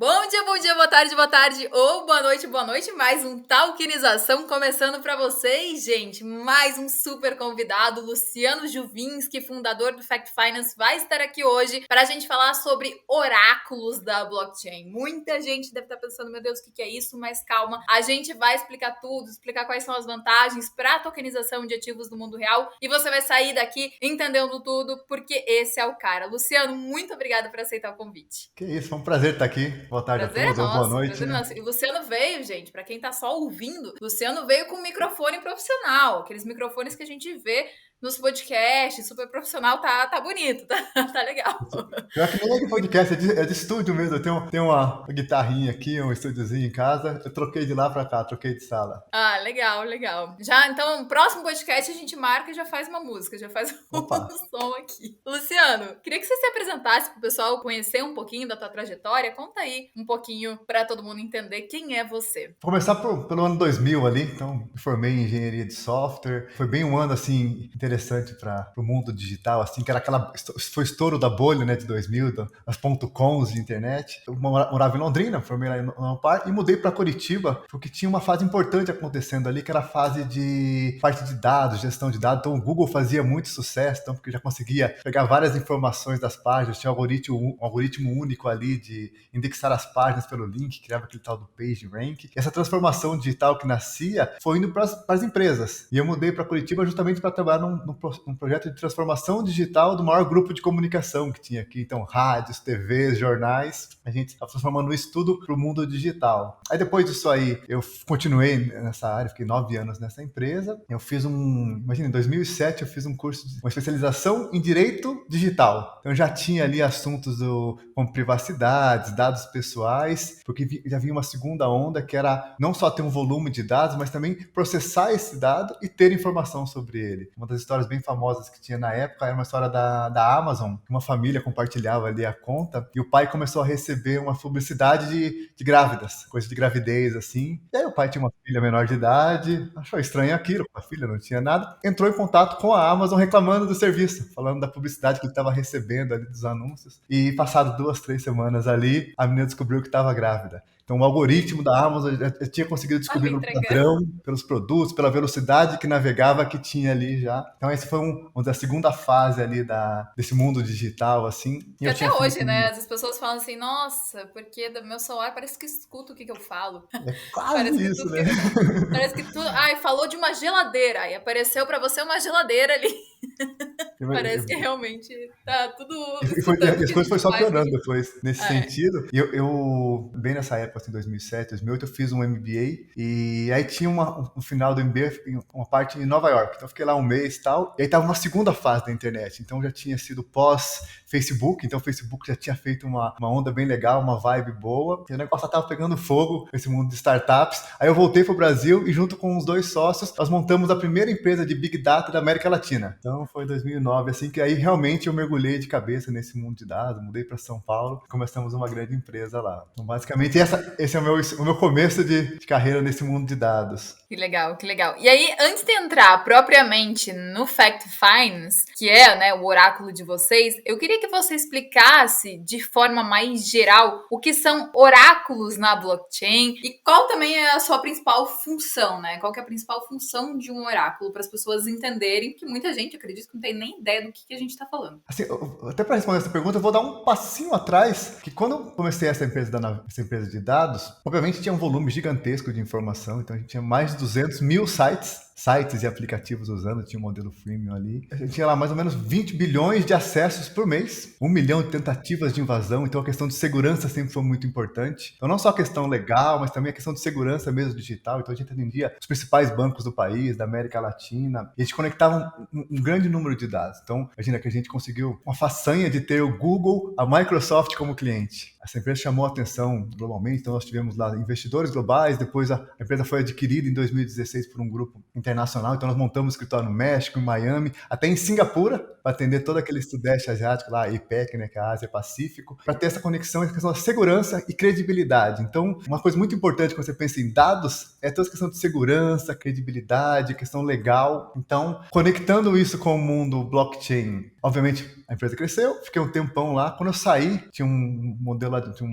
Bom dia, boa tarde ou boa noite. Mais um Talkinização começando para vocês, gente. Mais um super convidado, Luciano Juvinski, fundador do Fact Finance, vai estar aqui hoje para a gente falar sobre oráculos da blockchain. Muita gente deve estar pensando, meu Deus, o que é isso? Mas calma, a gente vai explicar tudo, explicar quais são as vantagens para a tokenização de ativos no mundo real e você vai sair daqui entendendo tudo, porque esse é o cara. Luciano, muito obrigada por aceitar o convite. Que isso, foi um prazer estar aqui. Boa tarde a Prazer é todos, ou boa nosso, noite, prazer é né? nosso. E o Luciano veio, gente, pra quem tá só ouvindo, Luciano veio com um microfone profissional, aqueles microfones que a gente vê nos podcasts, super profissional, tá bonito, tá legal. Pior que nem é de podcast, é de estúdio mesmo. Eu tenho uma guitarrinha aqui, um estúdiozinho em casa. Eu troquei de lá pra cá, troquei de sala. Ah, legal. Já, então, próximo podcast a gente marca e já faz uma música, já faz um Opa! som aqui. Luciano, queria que você se apresentasse pro pessoal conhecer um pouquinho da tua trajetória. Conta aí um pouquinho pra todo mundo entender quem é você. Vou começar pelo ano 2000 ali, então me formei em engenharia de software. Foi bem um ano assim interessante para o mundo digital, assim, que era foi estouro da bolha, né, de 2000, das .coms de internet. Eu morava em Londrina, formei lá no Ampar e mudei para Curitiba, porque tinha uma fase importante acontecendo ali, que era a fase de parte de dados, gestão de dados. Então o Google fazia muito sucesso, então porque já conseguia pegar várias informações das páginas, tinha um algoritmo único ali de indexar as páginas pelo link, criava aquele tal do PageRank. Essa transformação digital que nascia foi indo para as empresas. E eu mudei para Curitiba justamente para trabalhar num projeto de transformação digital do maior grupo de comunicação que tinha aqui. Então, rádios, TVs, jornais. A gente está transformando isso tudo para o mundo digital. Aí depois disso aí, eu continuei nessa área, fiquei 9 anos nessa empresa. Eu fiz imagina, em 2007 eu fiz um curso, uma especialização em Direito Digital. Então, eu já tinha ali assuntos como privacidade, dados pessoais, porque já vinha uma segunda onda que era não só ter um volume de dados, mas também processar esse dado e ter informação sobre ele. Uma das histórias bem famosas que tinha na época era uma história da Amazon, que uma família compartilhava ali a conta e o pai começou a receber uma publicidade de grávidas, coisa de gravidez assim. E aí o pai tinha uma filha menor de idade, achou estranho aquilo, a filha não tinha nada, entrou em contato com a Amazon reclamando do serviço, falando da publicidade que ele estava recebendo ali dos anúncios. E passado 2, 3 semanas ali, a menina descobriu que estava grávida. Então, o algoritmo da Amazon já tinha conseguido descobrir Olha, pelo entregando. padrão, pelos produtos, pela velocidade que navegava que tinha ali já. Então, esse foi a segunda fase ali desse mundo digital, assim. E Que eu até tinha hoje, feito né? As pessoas falam assim, nossa, porque do meu celular parece que escuta o que eu falo. quase Parece que isso, tudo né? que. Parece que tudo. Ai, falou de uma geladeira. Aí apareceu pra você uma geladeira ali. Parece que realmente tá tudo escutando o E as que a coisas gente foram só faz piorando aqui. depois, nesse É. sentido. E bem nessa época, assim, 2007, 2008, eu fiz um MBA. E aí tinha no final do MBA, uma parte em Nova York. Então eu fiquei lá um mês e tal. E aí tava uma segunda fase da internet. Então já tinha sido pós-Facebook. Então o Facebook já tinha feito uma onda bem legal, uma vibe boa. E o negócio tava pegando fogo, esse mundo de startups. Aí eu voltei pro Brasil e junto com os 2 sócios, nós montamos a primeira empresa de Big Data da América Latina. Então foi 2009, assim, que aí realmente eu mergulhei de cabeça nesse mundo de dados, mudei para São Paulo e começamos uma grande empresa lá. Então, basicamente, esse é o meu começo de carreira nesse mundo de dados. Que legal, que legal. E aí, antes de entrar propriamente no Fact Finance, que é, né, o oráculo de vocês, eu queria que você explicasse de forma mais geral o que são oráculos na blockchain e qual também é a sua principal função, né? Qual que é a principal função de um oráculo para as pessoas entenderem que muita gente, acredito que não tem nem ideia do que a gente está falando. Assim, até para responder essa pergunta, eu vou dar um passinho atrás, que quando eu comecei essa empresa de dados, obviamente tinha um volume gigantesco de informação, então a gente tinha mais de 200 mil sites e aplicativos usando, tinha um modelo freemium ali. A gente tinha lá mais ou menos 20 bilhões de acessos por mês, 1 milhão de tentativas de invasão, então a questão de segurança sempre foi muito importante. Então não só a questão legal, mas também a questão de segurança mesmo digital, então a gente atendia os principais bancos do país, da América Latina, e a gente conectava um grande número de dados. Então, imagina que a gente conseguiu uma façanha de ter o Google, a Microsoft como cliente. Essa empresa chamou a atenção globalmente, então nós tivemos lá investidores globais, depois a empresa foi adquirida em 2016 por um grupo internacional, então nós montamos um escritório no México, em Miami, até em Singapura, para atender todo aquele sudeste asiático lá, IPEC, né, que é a Ásia Pacífico, para ter essa conexão, essa questão da segurança e credibilidade. Então, uma coisa muito importante quando você pensa em dados é toda a questão de segurança, credibilidade, questão legal. Então, conectando isso com o mundo blockchain, obviamente a empresa cresceu, fiquei um tempão lá. Quando eu saí, tinha um modelo lá, tinha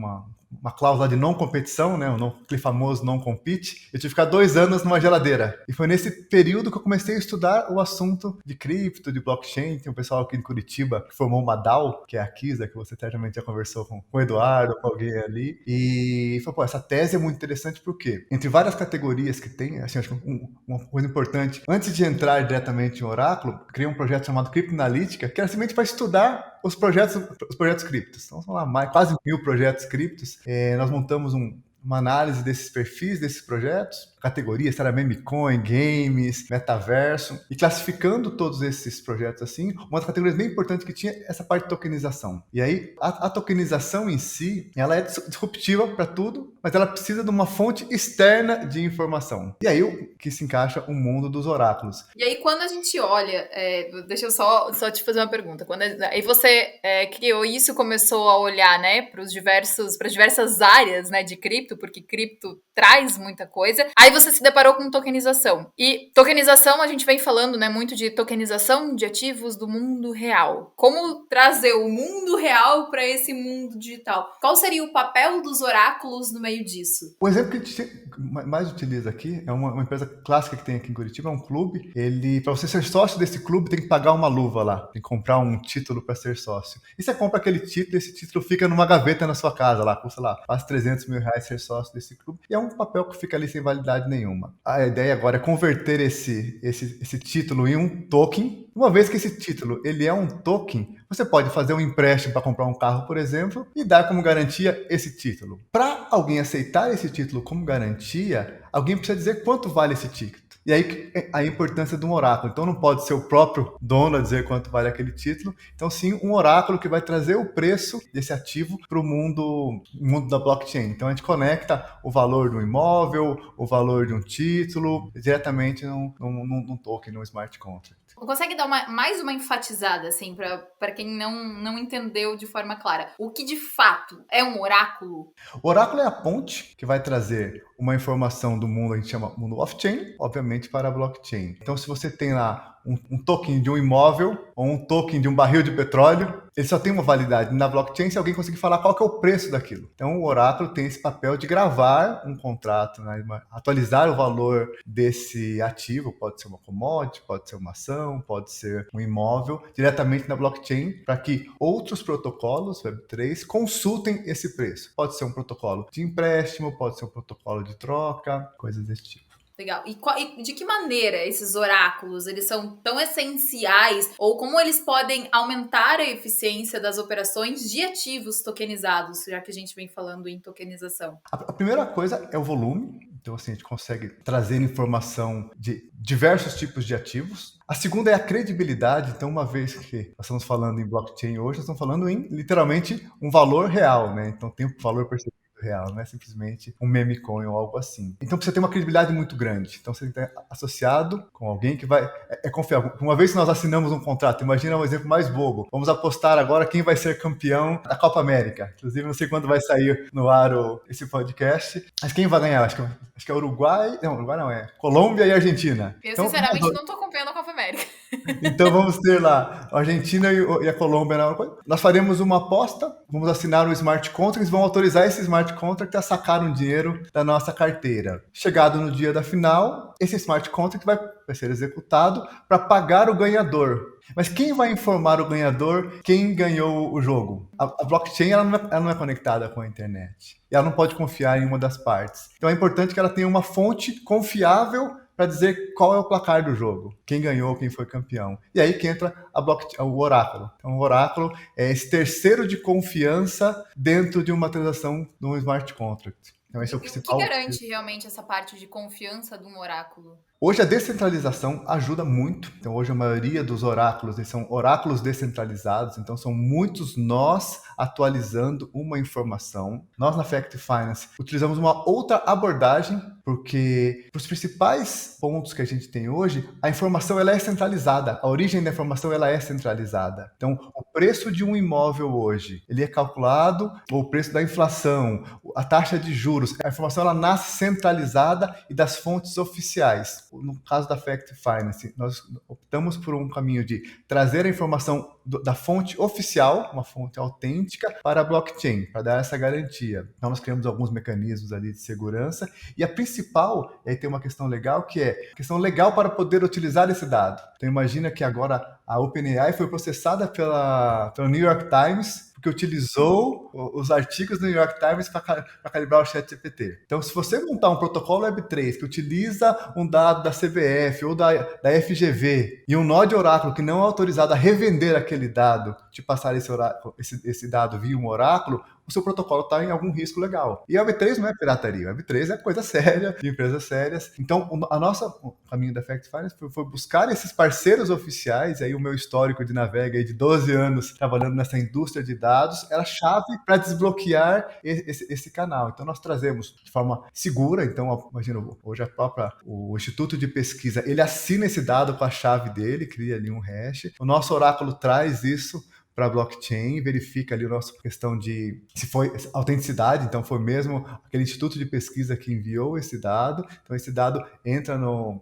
uma cláusula de não competição, né? Aquele famoso não compete. Eu tive que ficar 2 anos numa geladeira. E foi nesse período que eu comecei a estudar o assunto de cripto, de blockchain. Tem um pessoal aqui em Curitiba que formou uma DAO, que é a Kisa, que você certamente já conversou com o Eduardo, com alguém ali. E falou, pô, essa tese é muito interessante porque, entre várias categorias que tem, assim, acho que uma coisa importante, antes de entrar diretamente em Oráculo, eu criei um projeto chamado Criptoanalítica, que era simplesmente para estudar os projetos criptos. Então, são lá quase 1.000 projetos criptos. Nós montamos uma análise desses perfis, desses projetos, categorias, era meme coin, games, metaverso, e classificando todos esses projetos assim, uma das categorias bem importantes que tinha é essa parte de tokenização. E aí, a tokenização em si, ela é disruptiva para tudo, mas ela precisa de uma fonte externa de informação. E aí que se encaixa o mundo dos oráculos. E aí, quando a gente olha, deixa eu só te fazer uma pergunta. Aí você criou isso, começou a olhar, né, para as diversas áreas, né, de cripto, porque cripto traz muita coisa. Aí você se deparou com tokenização. E tokenização, a gente vem falando, né, muito de tokenização de ativos do mundo real. Como trazer o mundo real para esse mundo digital? Qual seria o papel dos oráculos no meio disso? O exemplo que a gente mais utiliza aqui é uma empresa clássica que tem aqui em Curitiba, é um clube. Para você ser sócio desse clube, tem que pagar uma luva lá, tem que comprar um título para ser sócio. E você compra aquele título, esse título fica numa gaveta na sua casa lá, custa lá, quase 300 mil reais ser sócio desse clube. E é um papel que fica ali sem validade nenhuma. A ideia agora é converter esse título em um token. Uma vez que esse título ele é um token, você pode fazer um empréstimo para comprar um carro, por exemplo, e dar como garantia esse título. Para alguém aceitar esse título como garantia, alguém precisa dizer quanto vale esse título. E aí a importância de um oráculo. Então não pode ser o próprio dono a dizer quanto vale aquele título. Então sim, um oráculo que vai trazer o preço desse ativo para o mundo da blockchain. Então a gente conecta o valor do imóvel, o valor de um título, diretamente num token, num smart contract. Consegue dar mais uma enfatizada, assim, para quem não entendeu de forma clara? O que de fato é um oráculo? O oráculo é a ponte que vai trazer uma informação do mundo, a gente chama mundo off-chain, obviamente para a blockchain. Então, se você tem lá um token de um imóvel ou um token de um barril de petróleo, ele só tem uma validade na blockchain se alguém conseguir falar qual que é o preço daquilo. Então, o oráculo tem esse papel de gravar um contrato, né, atualizar o valor desse ativo, pode ser uma commodity, pode ser uma ação, pode ser um imóvel, diretamente na blockchain, para que outros protocolos Web3 consultem esse preço. Pode ser um protocolo de empréstimo, pode ser um protocolo de troca, coisas desse tipo. Legal. E de que maneira esses oráculos, eles são tão essenciais, ou como eles podem aumentar a eficiência das operações de ativos tokenizados, já que a gente vem falando em tokenização? A primeira coisa é o volume. Então, assim, a gente consegue trazer informação de diversos tipos de ativos. A segunda é a credibilidade. Então, uma vez que nós estamos falando em blockchain hoje, nós estamos falando em, literalmente, um valor real, né? Então, tem um valor percebido real, não é simplesmente um meme coin ou algo assim. Então precisa ter uma credibilidade muito grande. Então você está associado com alguém que vai confiável. Uma vez que nós assinamos um contrato, imagina um exemplo mais bobo. Vamos apostar agora quem vai ser campeão da Copa América. Inclusive, não sei quando vai sair no ar esse podcast. Mas quem vai ganhar? Acho que é Uruguai. Não, Uruguai não é. Colômbia e Argentina. Eu, sinceramente, não estou acompanhando a Copa América. Então vamos ter lá a Argentina e a Colômbia. Nós faremos uma aposta, vamos assinar um smart contract, vão autorizar esse smart contract a sacar um dinheiro da nossa carteira. Chegado no dia da final, esse smart contract vai ser executado para pagar o ganhador. Mas quem vai informar o ganhador quem ganhou o jogo? A blockchain ela não é conectada com a internet. E ela não pode confiar em uma das partes. Então é importante que ela tenha uma fonte confiável para dizer qual é o placar do jogo, quem ganhou, quem foi campeão. E aí que entra o oráculo. Então, o oráculo é esse terceiro de confiança dentro de uma transação de um smart contract. Então, esse é o principal. O que garante realmente essa parte de confiança de um oráculo? Hoje a descentralização ajuda muito. Então hoje a maioria dos oráculos são oráculos descentralizados. Então são muitos nós atualizando uma informação. Nós na Fact Finance utilizamos uma outra abordagem porque para os principais pontos que a gente tem hoje, a informação ela é centralizada. A origem da informação ela é centralizada. Então o preço de um imóvel hoje, ele é calculado, ou o preço da inflação, a taxa de juros. A informação ela nasce centralizada e das fontes oficiais. No caso da Fact Finance, nós optamos por um caminho de trazer a informação da fonte oficial, uma fonte autêntica, para a blockchain, para dar essa garantia. Então, nós criamos alguns mecanismos ali de segurança, e a principal, e aí tem uma questão legal, que é a questão legal para poder utilizar esse dado. Então, imagina que agora a OpenAI foi processada pela New York Times, porque utilizou os artigos do New York Times para calibrar o ChatGPT. Então, se você montar um protocolo Web3 que utiliza um dado da CBF ou da FGV e um nó de oráculo que não é autorizado a revender aquele dado, te passar esse dado via um oráculo, o seu protocolo está em algum risco legal. E a Web3 não é pirataria, a Web3 é coisa séria, de empresas sérias. Então, o caminho da Fact Finance foi buscar esses parceiros oficiais, aí o meu histórico de Navega aí de 12 anos trabalhando nessa indústria de dados, era chave para desbloquear esse canal. Então, nós trazemos de forma segura. Então, imagina, hoje o Instituto de Pesquisa, ele assina esse dado com a chave dele, cria ali um hash. O nosso oráculo traz isso para a blockchain, verifica ali a nossa questão de se foi autenticidade, então foi mesmo aquele instituto de pesquisa que enviou esse dado, então esse dado entra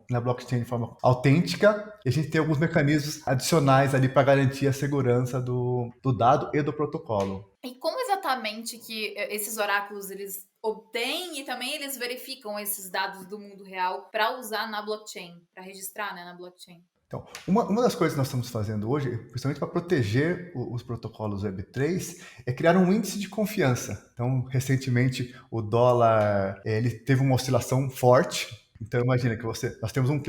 na blockchain de forma autêntica, e a gente tem alguns mecanismos adicionais ali para garantir a segurança do dado e do protocolo. E como exatamente que esses oráculos eles obtêm e também eles verificam esses dados do mundo real para usar na blockchain, para registrar, né, na blockchain? Então, uma das coisas que nós estamos fazendo hoje, principalmente para proteger os protocolos Web3, é criar um índice de confiança. Então, recentemente, o dólar ele teve uma oscilação forte. Então, imagina que nós temos um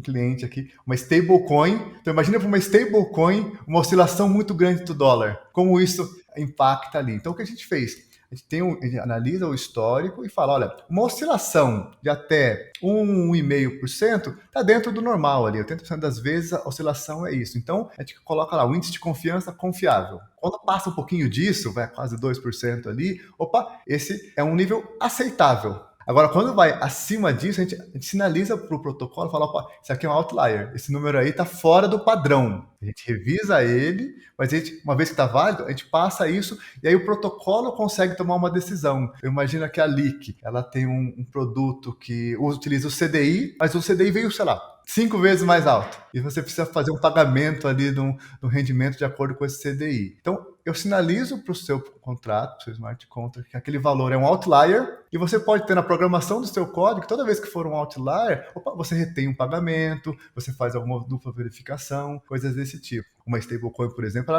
cliente aqui, uma stablecoin. Então, imagina para uma stablecoin uma oscilação muito grande do dólar. Como isso impacta ali. Então, o que a gente fez? A gente analisa o histórico e fala, olha, uma oscilação de até 1,5% está dentro do normal ali. 80% das vezes a oscilação é isso. Então, a gente coloca lá o índice de confiança confiável. Quando passa um pouquinho disso, vai quase 2% ali, opa, esse é um nível aceitável. Agora, quando vai acima disso, a gente sinaliza para o protocolo e fala, opa, isso aqui é um outlier, esse número aí está fora do padrão. A gente revisa ele, mas uma vez que está válido, a gente passa isso e aí o protocolo consegue tomar uma decisão. Eu imagino que a Leak, ela tem um produto que utiliza o CDI, mas o CDI veio, sei lá, 5 vezes mais alto. E você precisa fazer um pagamento ali do rendimento de acordo com esse CDI. Então, eu sinalizo para o seu contrato, para o seu smart contract, que aquele valor é um outlier, e você pode ter na programação do seu código, que toda vez que for um outlier, você retém um pagamento, você faz alguma dupla verificação, coisas desse tipo. Uma stablecoin, por exemplo,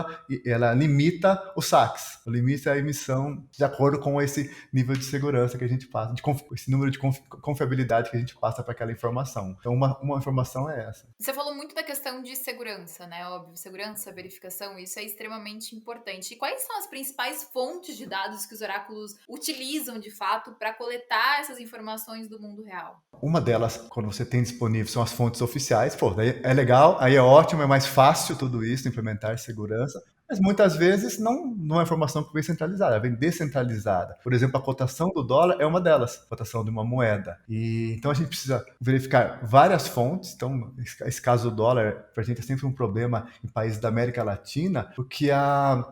ela limita os saques, limita a emissão de acordo com esse nível de segurança que a gente passa, esse número de confiabilidade que a gente passa para aquela informação. Então, uma informação é essa. Você falou muito da questão de segurança, né? Óbvio, segurança, verificação, isso é extremamente importante. E quais são as principais fontes de dados que os oráculos utilizam, de fato, para coletar essas informações do mundo real? Uma delas, quando você tem disponível, são as fontes oficiais. Pô, daí é legal, aí é ótimo, é mais fácil tudo isso, implementar segurança. Mas muitas vezes não é uma informação que vem centralizada, ela vem descentralizada. Por exemplo, a cotação do dólar é uma delas, a cotação de uma moeda. Então a gente precisa verificar várias fontes. Então, esse caso do dólar, para a gente é sempre um problema em países da América Latina, porque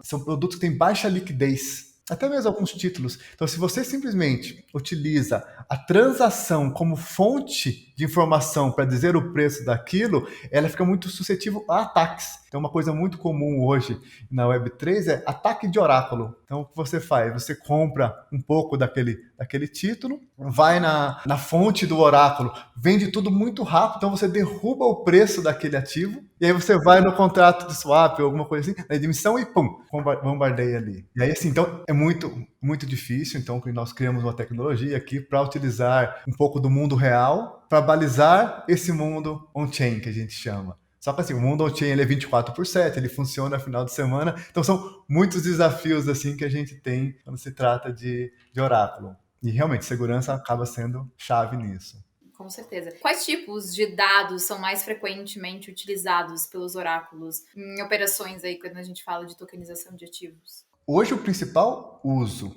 são produtos que têm baixa liquidez. Até mesmo alguns títulos. Então, se você simplesmente utiliza a transação como fonte de informação para dizer o preço daquilo, ela fica muito suscetível a ataques. Então, uma coisa muito comum hoje na Web3 é ataque de oráculo. Então, o que você faz? Você compra um pouco daquele título, vai na fonte do oráculo, vende tudo muito rápido, então você derruba o preço daquele ativo, e aí você vai no contrato de swap ou alguma coisa assim, na emissão e pum, bombardeia ali. E aí, assim, então é muito, muito difícil. Então, nós criamos uma tecnologia aqui para utilizar um pouco do mundo real para balizar esse mundo on-chain, que a gente chama. Só que assim, o mundo on-chain ele é 24/7, ele funciona no final de semana. Então são muitos desafios assim que a gente tem quando se trata de oráculo. E realmente, segurança acaba sendo chave nisso. Com certeza. Quais tipos de dados são mais frequentemente utilizados pelos oráculos em operações aí quando a gente fala de tokenização de ativos? Hoje o principal uso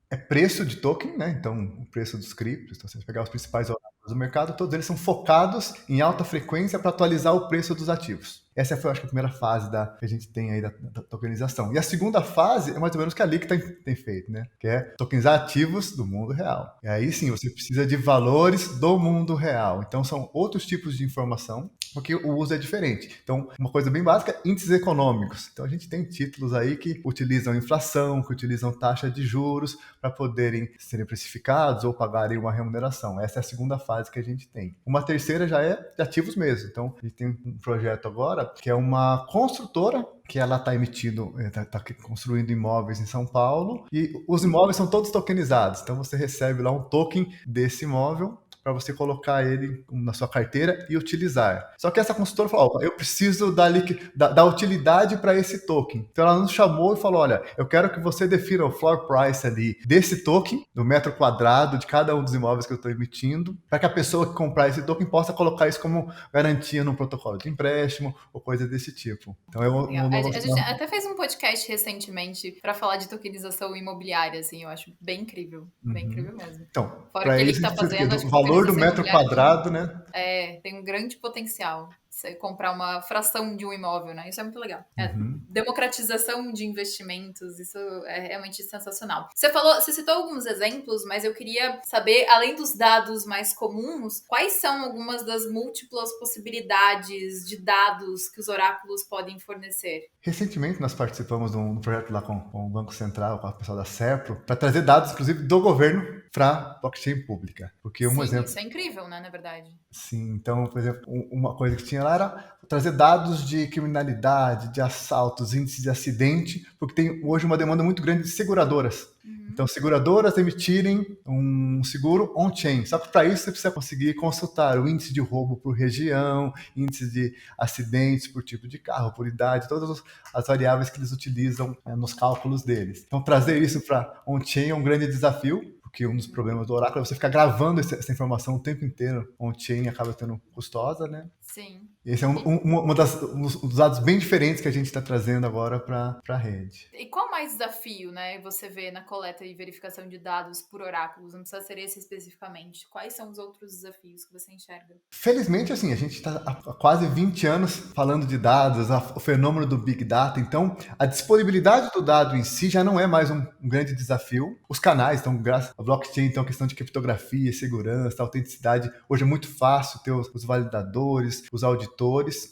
é preço de token, né? Então, o preço dos criptos. Então, se você pegar os principais oráculos do mercado, todos eles são focados em alta frequência para atualizar o preço dos ativos. Essa foi, acho que, a primeira fase que a gente tem aí da tokenização. E a segunda fase é mais ou menos o que a LIC tem feito, né? Que é tokenizar ativos do mundo real. E aí sim, você precisa de valores do mundo real. Então são outros tipos de informação, porque o uso é diferente. Então, uma coisa bem básica, índices econômicos. Então a gente tem títulos aí que utilizam inflação, que utilizam taxa de juros para poderem serem precificados ou pagarem uma remuneração. Essa é a segunda fase que a gente tem. Uma terceira já é de ativos mesmo. Então a gente tem um projeto agora que é uma construtora que ela está construindo imóveis em São Paulo e os imóveis são todos tokenizados. Então você recebe lá um token desse imóvel para você colocar ele na sua carteira e utilizar. Só que essa consultora falou, eu preciso da utilidade para esse token. Então ela nos chamou e falou, olha, eu quero que você defina o floor price ali desse token, do metro quadrado de cada um dos imóveis que eu estou emitindo, para que a pessoa que comprar esse token possa colocar isso como garantia num protocolo de empréstimo ou coisa desse tipo. Então a gente até fez um podcast recentemente para falar de tokenização imobiliária, assim, eu acho bem incrível, bem incrível mesmo. Então, fora que ele está fazendo, o valor do metro quadrado, né? Tem um grande potencial. Você comprar uma fração de um imóvel, né? Isso é muito legal. Democratização de investimentos, isso é realmente sensacional. Você citou alguns exemplos, mas eu queria saber, além dos dados mais comuns, quais são algumas das múltiplas possibilidades de dados que os oráculos podem fornecer? Recentemente, nós participamos de um projeto lá com o Banco Central, com o pessoal da Serpro, para trazer dados, inclusive, do governo para blockchain pública. Porque exemplo... Isso é incrível, né, na verdade. Sim, então, por exemplo, uma coisa que tinha lá era trazer dados de criminalidade, de assaltos, índices de acidente, porque tem hoje uma demanda muito grande de seguradoras. Então, seguradoras emitirem um seguro on-chain. Só que para isso você precisa conseguir consultar o índice de roubo por região, índice de acidentes por tipo de carro, por idade, todas as variáveis que eles utilizam nos cálculos deles. Então, trazer isso para on-chain é um grande desafio, porque um dos problemas do Oráculo é você ficar gravando essa informação o tempo inteiro. On-chain acaba sendo custosa, né? Sim. Esse é um dos dados bem diferentes que a gente está trazendo agora para a rede. E qual mais desafio, né, você vê na coleta e verificação de dados por oráculos? Não precisa ser esse especificamente. Quais são os outros desafios que você enxerga? Felizmente, assim, a gente está há quase 20 anos falando de dados, o fenômeno do Big Data. Então, a disponibilidade do dado em si já não é mais um grande desafio. Os canais, então, graças à blockchain, então, a questão de criptografia, segurança, autenticidade, hoje é muito fácil ter os validadores, os auditores.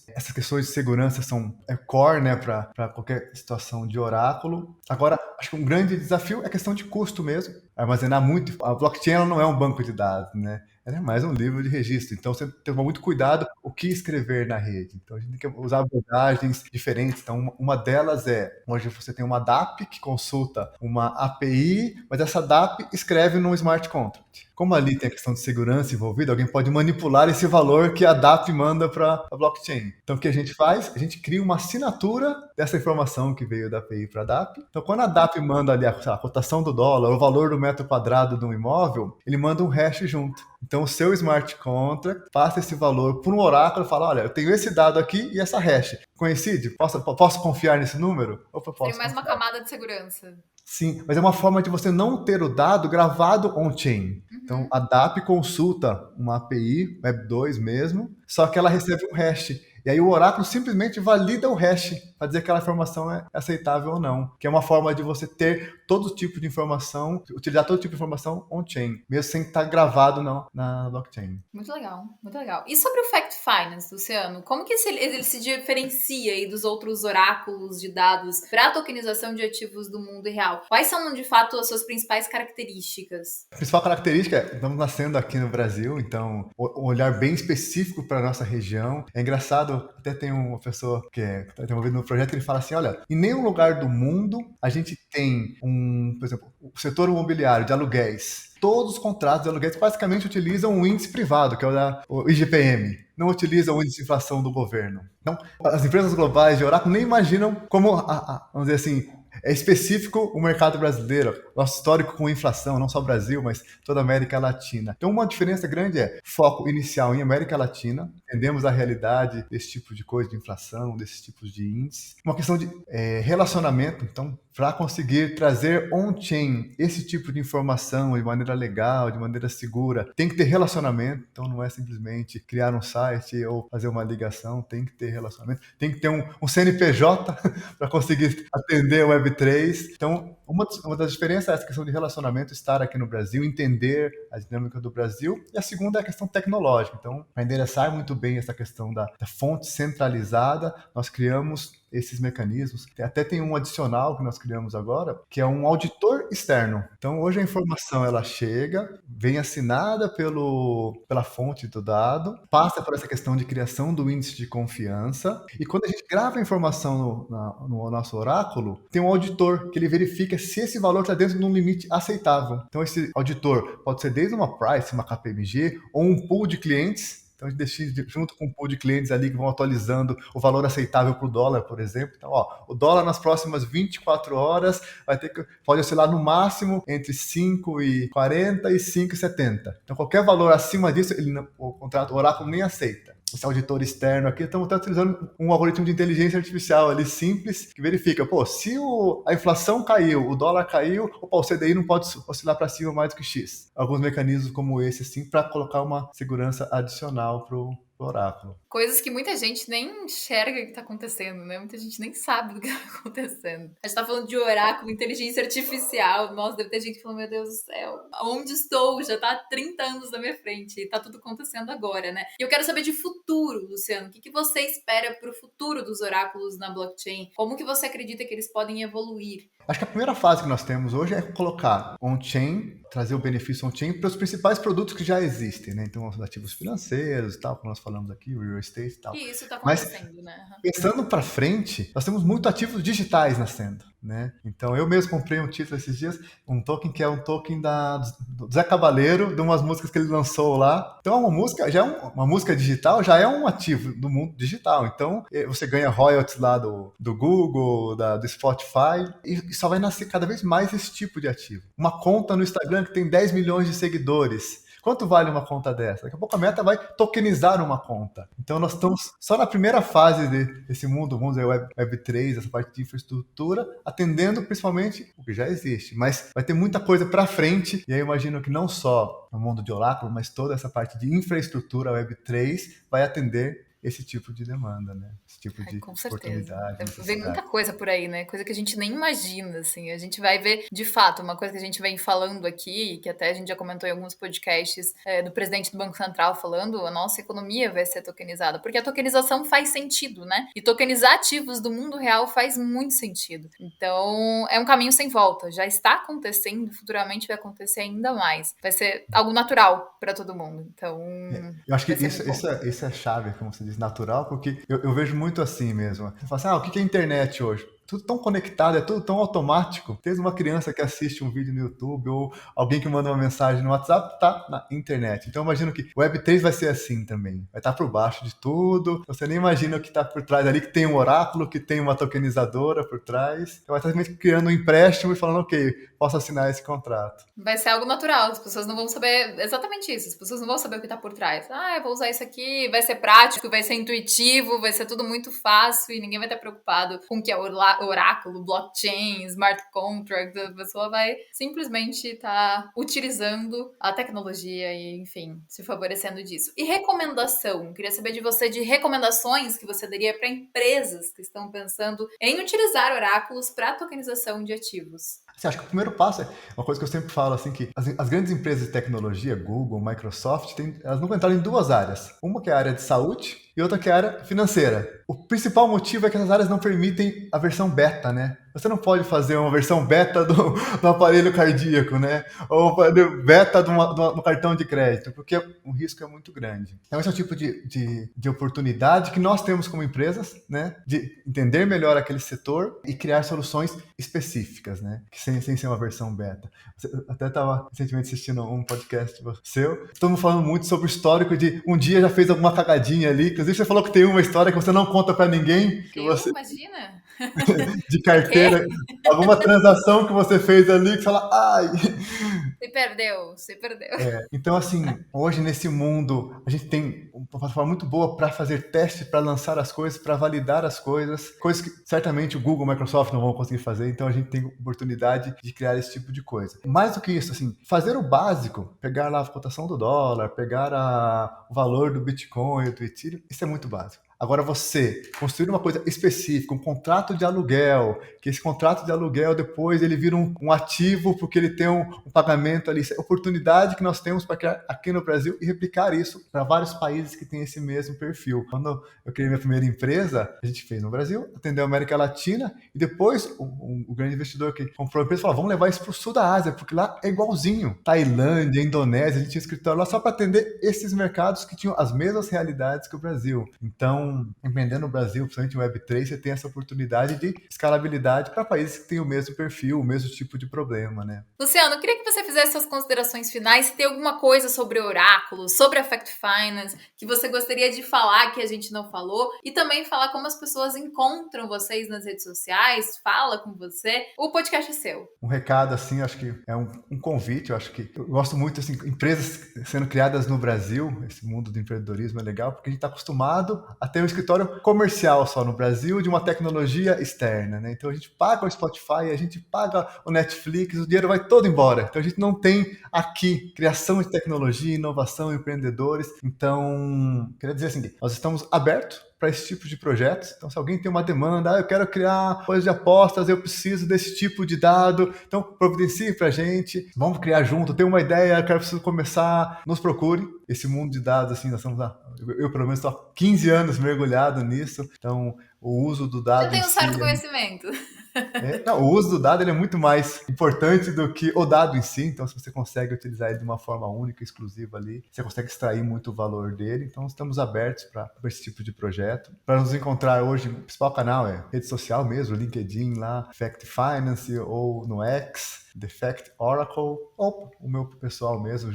Essas questões de segurança são core, né, para qualquer situação de oráculo. Agora, acho que um grande desafio é a questão de custo mesmo. Armazenar muito. A blockchain ela não é um banco de dados, né? Ela é mais um livro de registro. Então, você tem que tomar muito cuidado o que escrever na rede. Então, a gente tem que usar abordagens diferentes. Então, uma delas é, onde você tem uma DAP que consulta uma API, mas essa DAP escreve num smart contract. Como ali tem a questão de segurança envolvida, alguém pode manipular esse valor que a DAP manda para a blockchain. Então, o que a gente faz? A gente cria uma assinatura dessa informação que veio da API para a DAP. Então, quando a DAP manda ali a cotação do dólar, o valor do metro quadrado de um imóvel, ele manda um hash junto. Então, o seu smart contract passa esse valor para um oráculo e fala, olha, eu tenho esse dado aqui e essa hash. Coincide? Posso confiar nesse número? Tem mais uma camada de segurança. Sim, mas é uma forma de você não ter o dado gravado on-chain. Então, a DAP consulta uma API, Web2 mesmo, só que ela recebe um hash. E aí o oráculo simplesmente valida o hash para dizer que aquela informação é aceitável ou não. Que é uma forma de você ter todo tipo de informação, utilizar todo tipo de informação on-chain, mesmo sem estar gravado na blockchain. Muito legal, muito legal. E sobre o Fact Finance, Luciano, como que ele se diferencia aí dos outros oráculos de dados para a tokenização de ativos do mundo real? Quais são, de fato, as suas principais características? A principal característica é, estamos nascendo aqui no Brasil, então um olhar bem específico para a nossa região. É engraçado, até tem uma pessoa que está envolvida no projeto, ele fala assim, olha, em nenhum lugar do mundo a gente tem por exemplo, o setor imobiliário de aluguéis. Todos os contratos de aluguéis basicamente utilizam um índice privado, que é o IGPM. Não utilizam o índice de inflação do governo. Então, as empresas globais de oráculo nem imaginam como, vamos dizer assim, É específico o mercado brasileiro, nosso histórico com inflação, não só o Brasil, mas toda a América Latina. Então, uma diferença grande é foco inicial em América Latina, entendemos a realidade desse tipo de coisa, de inflação, desses tipos de índices. Uma questão de relacionamento, então, para conseguir trazer on-chain esse tipo de informação de maneira legal, de maneira segura, tem que ter relacionamento, então não é simplesmente criar um site ou fazer uma ligação, tem que ter relacionamento, tem que ter um CNPJ para conseguir atender o Web3. Então, uma das diferenças é essa questão de relacionamento, estar aqui no Brasil, entender a dinâmica do Brasil, e a segunda é a questão tecnológica. Então, para endereçar muito bem essa questão da fonte centralizada, nós criamos esses mecanismos. Até tem um adicional que nós criamos agora, que é um auditor externo. Então, hoje a informação ela chega, vem assinada pela fonte do dado, passa por essa questão de criação do índice de confiança, e quando a gente grava a informação no nosso oráculo, tem um auditor que ele verifica se esse valor está dentro de um limite aceitável. Então, esse auditor pode ser desde uma price, uma KPMG, ou um pool de clientes. Então, a gente deixa junto com um pool de clientes ali que vão atualizando o valor aceitável para o dólar, por exemplo. Então, o dólar nas próximas 24 horas pode oscilar no máximo entre 5,40 e 5,70. Então, qualquer valor acima disso, o oráculo nem aceita. Esse auditor externo aqui, estamos utilizando um algoritmo de inteligência artificial ali simples, que verifica, se a inflação caiu, o dólar caiu, o CDI não pode oscilar para cima mais do que X. Alguns mecanismos como esse, assim, para colocar uma segurança adicional para o oráculo. Coisas que muita gente nem enxerga que tá acontecendo, né? Muita gente nem sabe do que tá acontecendo. A gente tá falando de oráculo, inteligência artificial. Nossa, deve ter gente falando, meu Deus do céu, onde estou? Já tá há 30 anos na minha frente e tá tudo acontecendo agora, né? E eu quero saber de futuro, Luciano. O que você espera pro futuro dos oráculos na blockchain? Como que você acredita que eles podem evoluir? Acho que a primeira fase que nós temos hoje é colocar on-chain, trazer o benefício on-chain para os principais produtos que já existem, né? Então, os ativos financeiros e tal, como nós falamos aqui, o real estate e tal. E isso tá acontecendo, né? Pensando para frente, nós temos muito ativos digitais nascendo, né? Então, eu mesmo comprei um título esses dias, um token que é um token do Zé Cabaleiro, de umas músicas que ele lançou lá. Então, uma música digital já é um ativo do mundo digital. Então, você ganha royalties lá do Google, do Spotify, e só vai nascer cada vez mais esse tipo de ativo. Uma conta no Instagram que tem 10 milhões de seguidores. Quanto vale uma conta dessa? Daqui a pouco a Meta vai tokenizar uma conta. Então nós estamos só na primeira fase desse mundo, vamos dizer, Web3, essa parte de infraestrutura, atendendo principalmente o que já existe. Mas vai ter muita coisa para frente, e aí eu imagino que não só no mundo de oráculo, mas toda essa parte de infraestrutura Web3 vai atender esse tipo de demanda, né? Esse tipo de com certeza. oportunidade. Vem muita coisa por aí, né? Coisa que a gente nem imagina, assim. A gente vai ver, de fato, uma coisa que a gente vem falando aqui, que até a gente já comentou em alguns podcasts do presidente do Banco Central falando, a nossa economia vai ser tokenizada. Porque a tokenização faz sentido, né? E tokenizar ativos do mundo real faz muito sentido. Então, é um caminho sem volta. Já está acontecendo, futuramente vai acontecer ainda mais. Vai ser algo natural para todo mundo. Então, eu acho que isso é a chave, como você diz, natural, porque eu vejo muito assim mesmo. Você fala assim, o que é internet hoje? Tudo tão conectado, é tudo tão automático. Desde uma criança que assiste um vídeo no YouTube ou alguém que manda uma mensagem no WhatsApp, tá na internet. Então eu imagino que o Web3 vai ser assim também. Vai estar por baixo de tudo. Você nem imagina o que está por trás ali, que tem um oráculo, que tem uma tokenizadora por trás. Então vai estar simplesmente criando um empréstimo e falando, ok, posso assinar esse contrato. Vai ser algo natural. As pessoas não vão saber exatamente isso. As pessoas não vão saber o que está por trás. Eu vou usar isso aqui, vai ser prático, vai ser intuitivo, vai ser tudo muito fácil e ninguém vai estar preocupado com o que é oráculo, blockchain, smart contract. A pessoa vai simplesmente estar utilizando a tecnologia e, enfim, se favorecendo disso. E recomendação? Queria saber de você de recomendações que você daria para empresas que estão pensando em utilizar oráculos para tokenização de ativos. Você acha que o primeiro passo é uma coisa que eu sempre falo, assim, que as grandes empresas de tecnologia, Google, Microsoft, elas nunca entraram em duas áreas. Uma que é a área de saúde e outra que é a área financeira. O principal motivo é que essas áreas não permitem a versão beta, né? Você não pode fazer uma versão beta do aparelho cardíaco, né? Ou beta do cartão de crédito, porque o risco é muito grande. Então esse é o tipo de oportunidade que nós temos como empresas, né? De entender melhor aquele setor e criar soluções específicas, né? Sem ser uma versão beta. Você até estava recentemente assistindo um podcast seu. Estamos falando muito sobre o histórico de um dia já fez alguma cagadinha ali. Inclusive você falou que tem uma história que você não conta para ninguém. Imagina? de Por quê? carteira, alguma transação que você fez ali que você fala, ai. Se perdeu. Então, assim, hoje nesse mundo, a gente tem uma plataforma muito boa para fazer teste, para lançar as coisas, para validar as coisas que certamente o Google, o Microsoft não vão conseguir fazer, então a gente tem oportunidade de criar esse tipo de coisa. Mais do que isso, assim, fazer o básico, pegar lá a cotação do dólar, pegar o valor do Bitcoin, do Ethereum, isso é muito básico. Agora você construir uma coisa específica, um contrato de aluguel, que esse contrato de aluguel depois ele vira um ativo porque ele tem um pagamento ali. Isso é oportunidade que nós temos para criar aqui no Brasil e replicar isso para vários países que têm esse mesmo perfil. Quando eu criei minha primeira empresa, a gente fez no Brasil, atendeu a América Latina e depois o grande investidor que comprou a empresa falou, vamos levar isso para o sul da Ásia, porque lá é igualzinho. Tailândia, Indonésia, a gente tinha escritório lá só para atender esses mercados que tinham as mesmas realidades que o Brasil. Então, empreendendo no Brasil, principalmente Web3, você tem essa oportunidade de escalabilidade para países que têm o mesmo perfil, o mesmo tipo de problema, né? Luciano, eu queria que você fizesse suas considerações finais. Se tem alguma coisa sobre Oráculo, sobre a Fact Finance, que você gostaria de falar que a gente não falou, e também falar como as pessoas encontram vocês nas redes sociais, fala com você. O podcast é seu. Um recado, assim, acho que é um convite, eu acho que eu gosto muito, assim, empresas sendo criadas no Brasil, esse mundo do empreendedorismo é legal, porque a gente está acostumado a ter um escritório comercial só no Brasil de uma tecnologia externa, né? Então a gente paga o Spotify, a gente paga o Netflix, o dinheiro vai todo embora. Então a gente não tem aqui criação de tecnologia, inovação, empreendedores. Então, queria dizer assim, nós estamos abertos para esse tipo de projetos. Então, se alguém tem uma demanda, eu quero criar coisa de apostas, eu preciso desse tipo de dado, então providencie para a gente, vamos criar junto, tem uma ideia, preciso começar, nos procure. Esse mundo de dados, assim, nós estamos eu pelo menos estou há 15 anos mergulhado nisso, então o uso do Já dado em tem um si certo conhecimento. não, o uso do dado ele é muito mais importante do que o dado em si. Então, se você consegue utilizar ele de uma forma única, exclusiva ali, você consegue extrair muito valor dele. Então, estamos abertos para esse tipo de projeto. Para nos encontrar hoje, o principal canal é rede social mesmo, LinkedIn lá, Fact Finance ou no X. The Fact Oracle, ou o meu pessoal mesmo,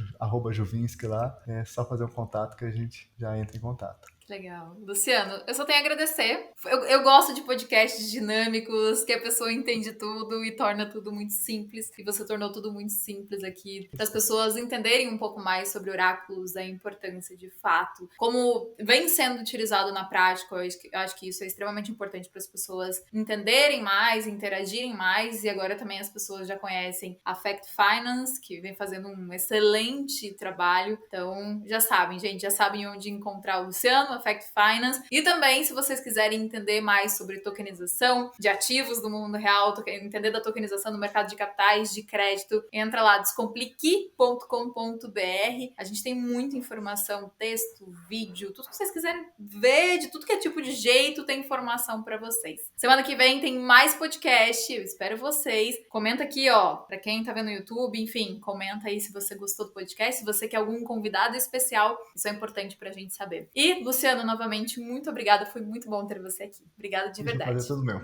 @Juvinski lá, é só fazer um contato que a gente já entra em contato. Legal. Luciano, eu só tenho a agradecer. Eu gosto de podcasts dinâmicos, que a pessoa entende tudo e torna tudo muito simples. E você tornou tudo muito simples aqui, para as pessoas entenderem um pouco mais sobre oráculos, a importância de fato, como vem sendo utilizado na prática. Eu acho que isso é extremamente importante para as pessoas entenderem mais, interagirem mais. E agora também as pessoas já conhecem a Fact Finance, que vem fazendo um excelente trabalho. Então, já sabem, gente, já sabem onde encontrar o Luciano, Fact Finance. E também, se vocês quiserem entender mais sobre tokenização de ativos do mundo real, entender da tokenização no mercado de capitais, de crédito, entra lá, descomplique.com.br. A gente tem muita informação, texto, vídeo, tudo que vocês quiserem ver, de tudo que é tipo de jeito, tem informação para vocês. Semana que vem tem mais podcast, eu espero vocês. Comenta aqui, ó, para quem tá vendo no YouTube, enfim, comenta aí se você gostou do podcast, se você quer algum convidado especial, isso é importante pra gente saber. E, Luciano, novamente, muito obrigada. Foi muito bom ter você aqui. Obrigada de Deixa eu verdade. fazer tudo meu.